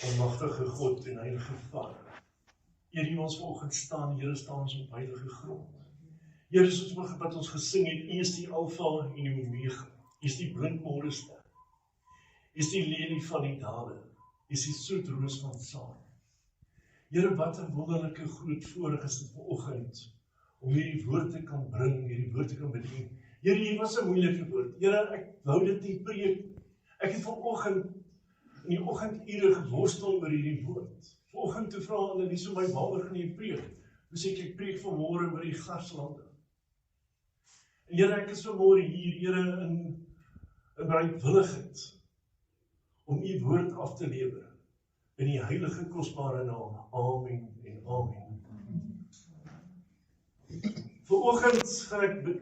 Almagtige God en Heilige Vader, Here, hier ons vanoggend staan, Here, staan ons op heilige grond. Here, soos wat ons gesing het, U is die Alfa en die Omega, U is die blindmorester, U is die lelie van die dale, U is die soetroos van Saam. Here, wat 'n wonderlike groot voorreg is dit vanoggend, om hierdie woord te kan bring, hierdie woord te kan bedien. Here, hier was 'n moeilike woord. Here, ek wou dit nie preek. Ek het vanoggend in die oggendure geworstel oor hierdie woord. Vanoggend toe vra Annelies om my waaroor gaan jy preek? Toe sê ek preek vanmôre oor die Garslande. En Here, ek is vanmôre hier, Here, in bereidwilligheid om U woord af te lewer in die heilige kosbare naam. Amen en amen. Vanoggend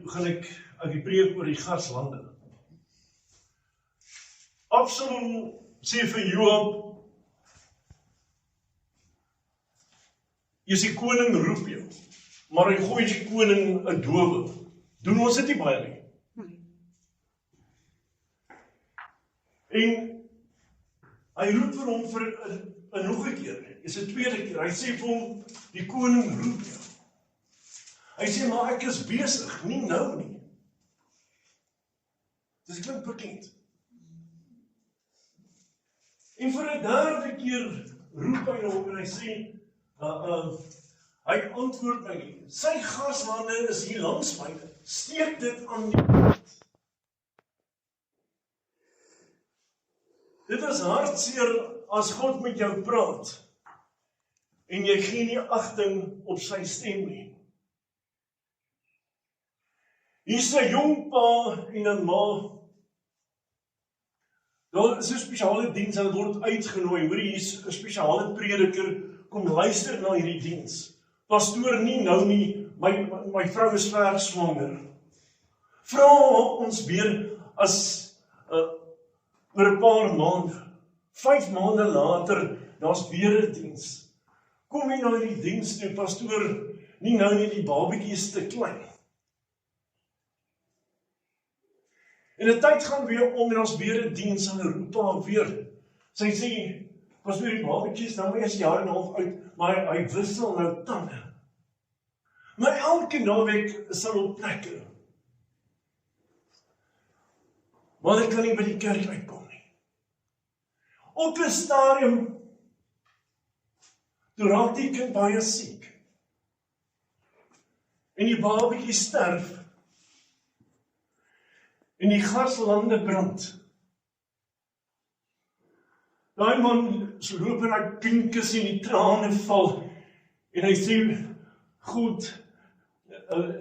gaan ek uit die preek oor die Garslande. Absalom sê vir Joab, jy die koning roep jou, maar hy gooi die koning 'n dowe. Doen ons dit nie baie nie. En hy roep vir hom vir nog 'n keer, is 'n tweede keer. Hy sê vir hom, die koning roep jou. Hy sê, maar ek is besig, nie nou nie. Dis klink bekend. En vir 'n derde keer roep hy hom en hy sê, hy antwoord my nie. Sy Garslande is hier langs my, steek dit aan die kant. Dit is hartseer as God met jou praat, en jy gee nie agting op sy stem nie. Hier's 'n jong pa en 'n ma. Daar is 'n spesiale diens, hulle word uitgenooi. Hoor, hier's 'n spesiale prediker, kom luister na hierdie diens. Pastoor, nie nou nie, my vrou is ver swanger. Vra ons weer as oor 'n paar maande, 5 maande later, daar's weer 'n diens. Kom jy na hierdie diens toe, pastoor, nie nou nie, die babatjie is te klein. En die tyd gaan weer om en ons weer 'n diens aan roep haar weer. Sy sê, pastoor, die babatjie is nou eers 1 jaar en 'n half oud, maar hy wissel nou tande. Maar elke naweek is hy op plekke. Maar hy kan nie by die kerk uitkom nie. Op 'n stadium, toe raak die kind baie siek. En die babatjie sterf. En die Garslande brand. Daai man so loop en hy pinkus en die trane val. En hy sê, goed,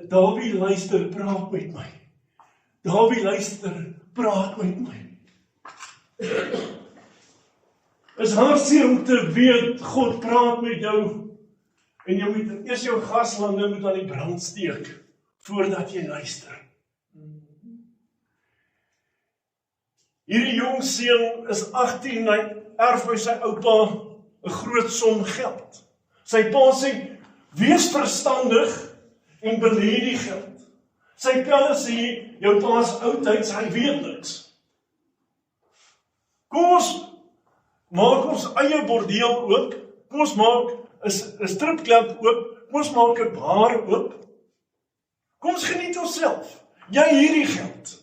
Dawie, luister, praat met my. Dawie, luister, praat met my. Is hartseer om te weet, God praat met jou. En jy moet eers jou Garslande moet aan die brand steek, voordat jy luister. Hierdie jong seun is 18, hy erf by sy oupa 'n groot som geld. Sy pa sê, wees verstandig en belê die geld. Sy pelle sê, jou pa is oudtyds, hy weet niks. Kom ons maak ons eie bordeel oop, kom ons maak 'n stripklub oop, kom ons maak 'n bar oop. Kom ons geniet onsself. Jy hierdie geld.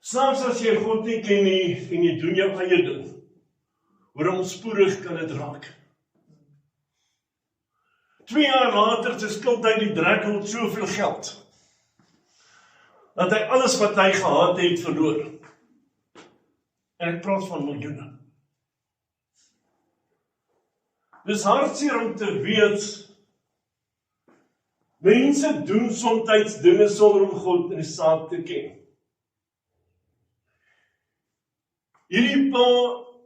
Selfs as jy God nie ken nie en jy doen jou eie ding, hoe onspoedig kan dit raak. 2 jaar later skuld hy die drekkel soveel geld, dat hy alles wat hy gehad het verloor. En ek praat van miljoene. Dis hartseer om te weet, mense doen soms dinge sonder om God in die saak te ken. Hierdie pa,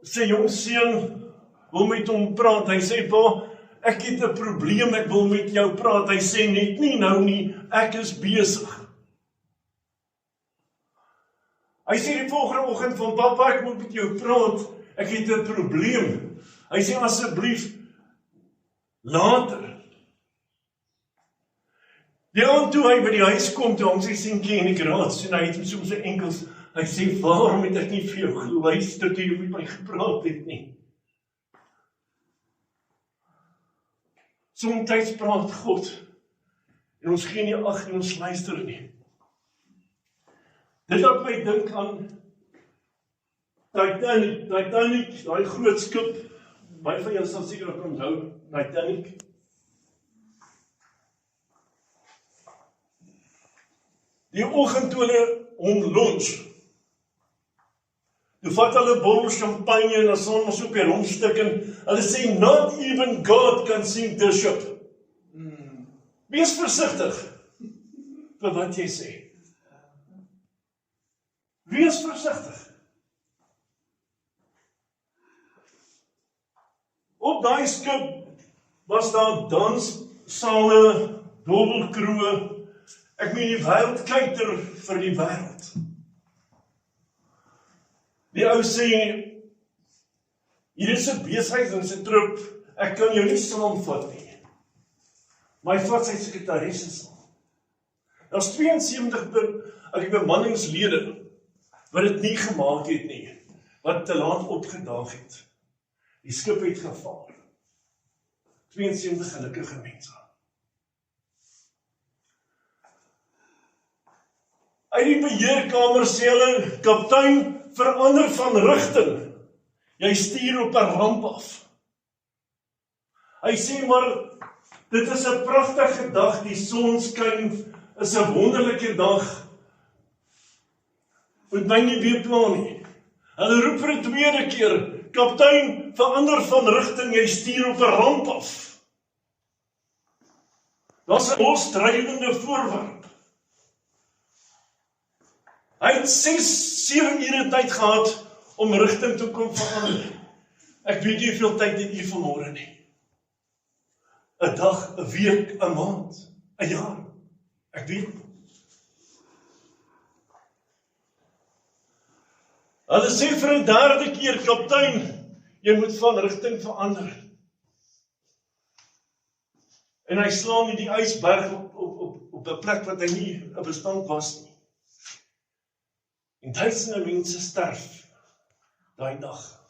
sy jong seun, wil met hom praat. Hy sê, pa, ek het 'n probleem, ek wil met jou praat. Hy sê net nie nou nie, ek is besig. Hy sê die volgende oggend van, papa, ek moet met jou praat, ek het 'n probleem. Hy sê, asseblief, later. Die aand toe hy by die huis kom, toe hang sy seentjie in die garage, en hy het hom so op sy enkels Hy sê, waarom het ek nie vir jou geluister toe jy met my gepraat het nie? Soms praat God, en ons gee nie ag en ons luister nie. Dit laat my dink aan Titanic, daai groot skip, baie van julle sal seker ook onthou, Titanic. Die oggend toe hulle hom launch, toe vat hulle 'n bottel champagne en dan staan ons op die romstuk en hulle sê, not even God can sink the ship. Wees versigtig vir wat jy sê. Wees versigtig. Op daai skip was daar danssale, dobbelkroë. Ek meen die wêreldkyker vir die wêreld. Die ou sê, hier is 'n besigheid en 'n troep, ek kan jou nie saamvat nie. Maar hy vat sy sekretaresse saam. Daar's 72 bemanningslede wat dit nie gemaak het nie, wat te laat opgedaag het. Die skip het gevaar. 72 gelukkige mense. Uit die beheerkamer sê hulle, kaptein, verander van rigting. Jy stuur op 'n ramp af. Hy sê maar, dit is 'n pragtige dag, die son skyn, is 'n wonderlike dag. Moet my nie weer pla nie. Hulle roep vir 'n tweede keer, kaptein, verander van rigting, jy stuur op 'n ramp af. Daar's 'n losdrywende voorwerp. Hy het 6-7 ure tyd gehad om rigting te kom verander. Ek weet nie hoeveel tyd het u vanmôre nie. 'n dag, 'n week, 'n maand, 'n jaar. Ek weet. Hulle sê vir 'n derde keer, kaptein, jy moet van rigting verander. En hy slaan nie die ysberg op 'n plek wat hy nie 'n bestand was nie. En duisende mense sterf daai dag.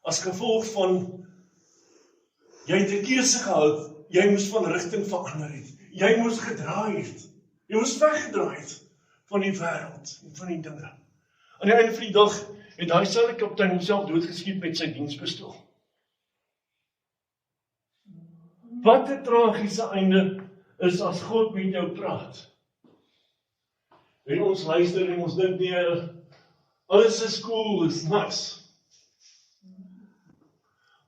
As gevolg van, jy het 'n keuse gehou, jy moes van rigting verander het. Jy moes gedraai het. Jy moes weggedraai het van die wêreld en van die dinge. Aan die einde van die dag het daai selfde kaptein homself doodgeskiet met sy dienspistool. Wat 'n tragiese einde is as God met jou praat. En ons luister en ons dink nee, alles is cool, is nice.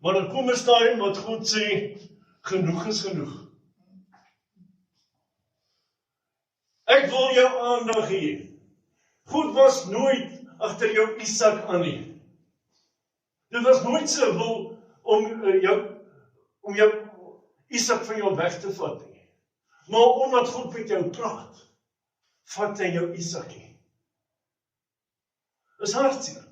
Maar dan kom 'n stadium wat God sê, genoeg is genoeg. Ek wil jou aandag hê. God was nooit agter jou Isak aan nie. Dit was nooit sy wil om jou Isak van jou weg te vat nie. Maar omdat God met jou praat, vat hy jou Isakie. Dis hartseer.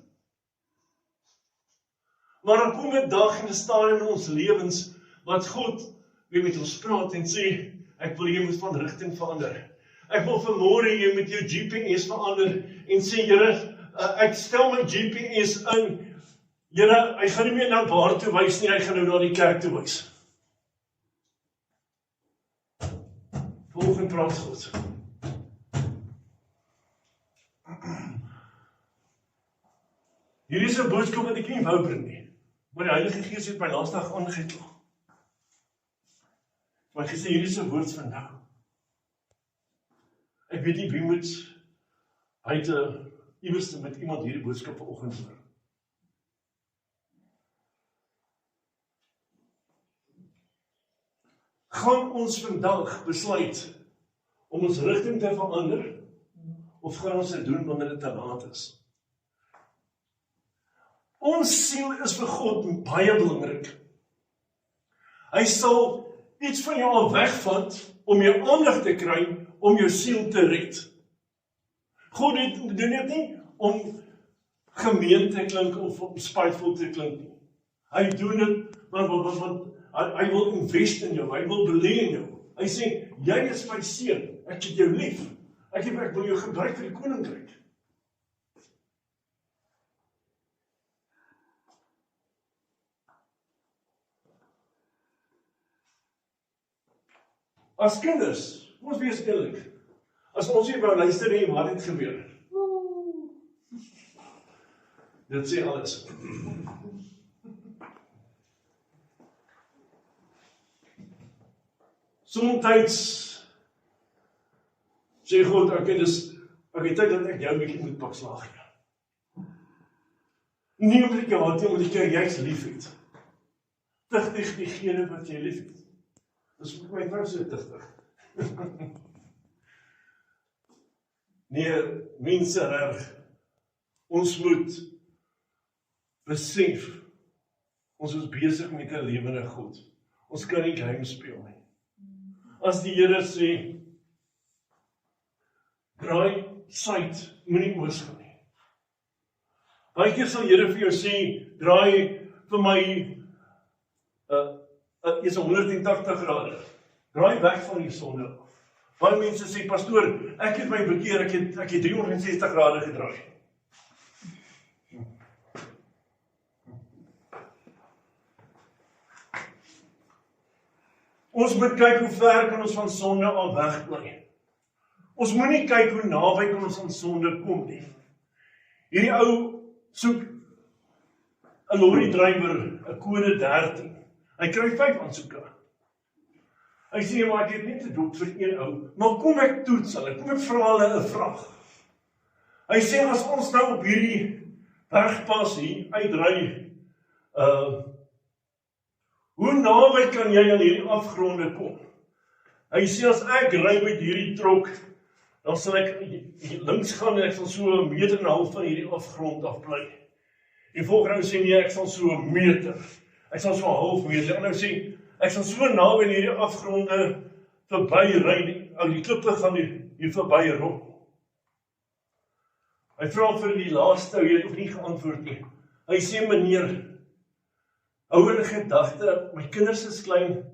Maar dan kom 'n dag en 'n stadium in ons lewens wat God weer met ons praat en sê, ek wil jy moet van rigting verander. Ek wil vanmôre jy met jou GPS verander en sê, Here, ek stel my GPS in. Here, hy gaan nie meer na waar toe wys nie, hy gaan nou na die kerk toe wys. Volgende praat God. Hier is 'n boodskap wat ek nie wou bring nie, maar die Heilige Gees het my laasdag aangekla. Maar ek gesê, hier is 'n woord van nou. Ek weet nie wie moet buite iewers met iemand hierdie boodskap vanoggend hoor. Gaan ons vandag besluit om ons rigting te verander, of gaan ons dit doen wanneer dit te laat is? Ons siel is vir God baie belangrik. Hy sal iets van jou al wegvat om jou aandag te kry, om jou siel te red. God doen dit nie om gemeen te klink of om spiteful te klink nie. Hy doen dit want hy wil invest in jou, hy wil belê in jou. Hy sê, jy is my seun, ek het jou lief. Ek wil jou gebruik vir die koninkryk. As kinders, ons wees eerlik. As ons nie wou luister nie, wat het gebeur? Dit sê alles. Soms sê God, ek het tyd dat ek jou 'n bietjie moet pak slaag gee. Nie omdat ek jou haat nie, omdat ek jou juist lief het. Tigtig diegene wat jy lief het. Dis vir my vrou so tigtig. Nee, mense reg. Ons moet besef, ons is besig met 'n lewende God. Ons kan nie game speel nie. As die Here sê, draai suid, moenie oos gaan nie. Baie keer sal Here vir jou sê, draai vir my is 180 grade. Draai weg van die sonde af. Baie mense sê, pastoor, ek het my bekeer, ek het 360 grade gedraai. Ons moet kyk hoe ver kan ons van sonde al wegbly. Ons moet nie kyk hoe naby kan ons aan sonde kom nie. Hierdie ou soek 'n lorry-drywer, 'n kode 13. Hy kry 5 aansoeke. Hy sê, maar ek het net 'n doop vir 1 ou, maar kom ek toets hulle, kom ek vra hulle 'n vraag. Hy sê, as ons nou op hierdie bergpas hier uitry, hoe naby kan jy aan hierdie afgronde kom? Hy sê, as ek ry met hierdie trok, dan sal ek links gaan en ek sal so 1,5 meter van hierdie afgrond afbly. Die volgende sê, nee, ek sal so 1 meter. Ek sal so 1,5 meter. En nou sê, ek sal so naby in hierdie afgronde verby ry, al die klippe gaan hier verby rol. Hy vra vir die laaste, hy het ook nie geantwoord nie. Hy sê, meneer, hou in gedagte, my kinders is klein,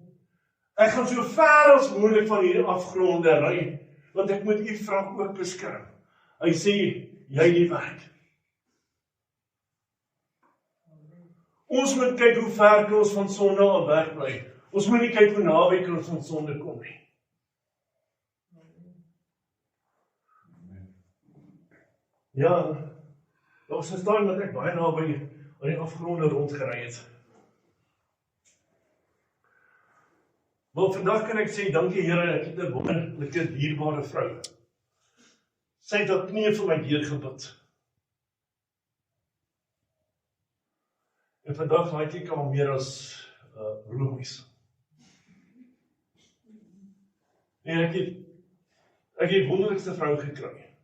ek gaan so ver as moontlik van hierdie afgronde ry, want ek moet u vrag ook beskerm. Hy sê, jy nie werk. Ons moet kyk hoe ver kan ons van sonde al wegbly. Ons moet nie kyk hoe naby kan ons van sonde kom nie. Ja, daar was 'n tyd dat ek baie naby aan die afgronde rondgery het. Maar vandag kan ek sê, dankie Here, ek het 'n wonderlike, dierbare vrou. Sy het haar knie vir my deurgebid. En vandag like ek al meer as roemies. En ek het wonderlikste vrou gekry.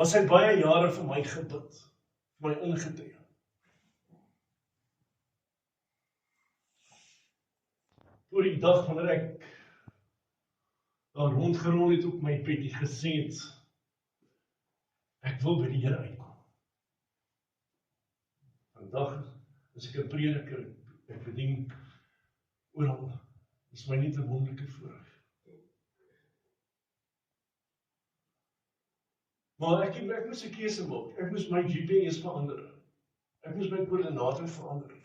Sy het baie jare vir my gebid, vir my ingetree. Voor die dag wanneer ek daar rondgerol het op my bedjie gesê het, ek wil by die Here uitkom. Vandag is ek 'n prediker, ek bedien oral. Dit is my net 'n wonderlike voorreg. Maar ek moes 'n keuse maak. Ek moes my GPS verander. Ek moes my koördinate verander.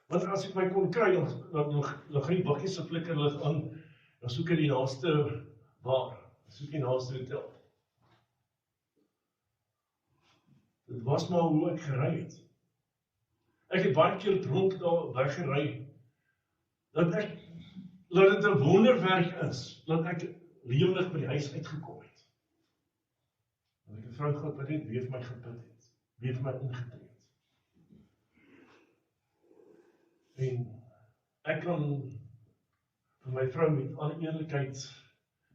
Want as ek my kon kry, dan gaan die bakkies se flikkerlig aan, dan soek ek die naaste bar, soek die naaste hotel. Dit was maar hoe ek gery het. Ek het baie keer dronk daar weggery, dat dit 'n wonderwerk is, dat ek lewendig by die huis uitgekom het. Dat ek 'n vrou gehad wat net weer vir my gebid het, weer vir my ingetree het. En ek kan vir my vrou met alle eerlikheid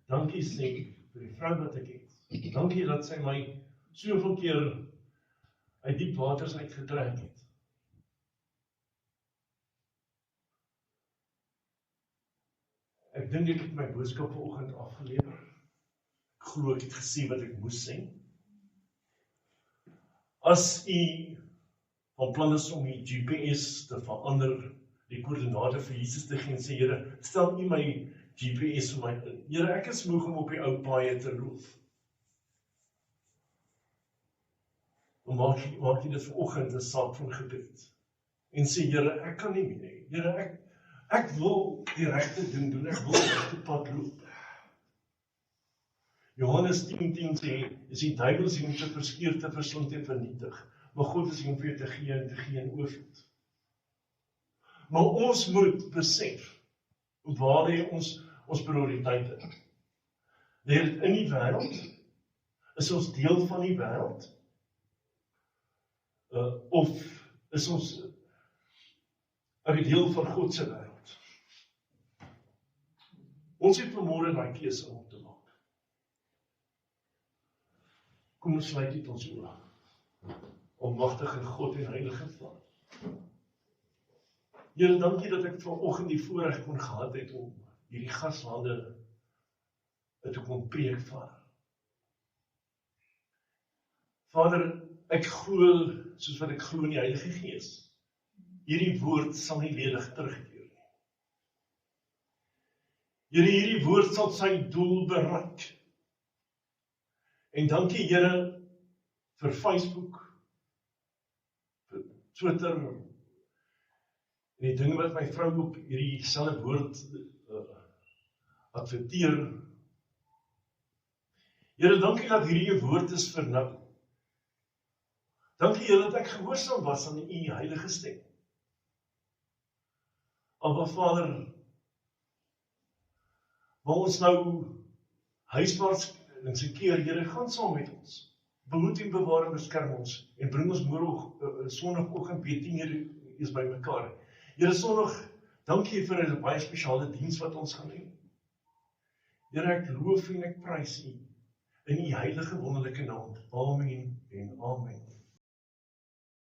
dankie sê vir die vrou wat ek het. Dankie dat sy my soveel keer uit diep waters uitgetrek het. Ek dink ek het my boodskap vanoggend afgelewer. Ek glo ek het gesê wat ek moes sê. As u van plan is om die GPS te verander, die koördinate vir Jesus te gee en sê, Here, stel u my GPS vir my in. Here, ek is moeg om op die ou paaie te loop. Dan maak jy dit vanoggend 'n saak van gebed. En sê, Here, ek kan nie meer nie. Here, Ek wil die regte ding doen, ek wil die regte pad loop. Johannes 10:10 sê, is die duiwel is om te verskeur, te verslind en vernietig, maar God is om vir jou te gee en oorvloed. Maar ons moet besef, waar lê ons prioriteite? Lê dit in die wêreld? Is ons deel van die wêreld? Of is ons 'n deel van God se wêreld? Ons het vanmôre daai keuse om te maak. Kom ons sluit dit ons oë. Almagtige God en heilige Vader. Here, dankie dat ek vanoggend die voorreg kon gehad het om hierdie gaslande te kon preek, Vader. Vader, ek glo, soos wat ek glo in die Heilige Gees, hierdie woord sal nie ledig terugkeer nie. Here, hierdie woord sal sy doel bereik. En dankie, Here, vir Facebook, vir Twitter, en die dinge wat my vrou op hierdie selfe woord adverteer. Here, dankie dat hierdie woord is vir nou. Dankie, Here, dat ek gehoorsaam was aan U heilige stem. Aba Vader, wil ons nou huiswaarts in sy keer, Here, gaan saam met ons. Behoed en bewaar en beskerm ons, en bring ons môre Sondagoggend weer 10:00 is by mekaar. Here, Sondag, dankie vir 'n baie spesiale diens wat ons gaan hê. Here, ek loof en ek prys U in U heilige wonderlike naam. Amen en amen.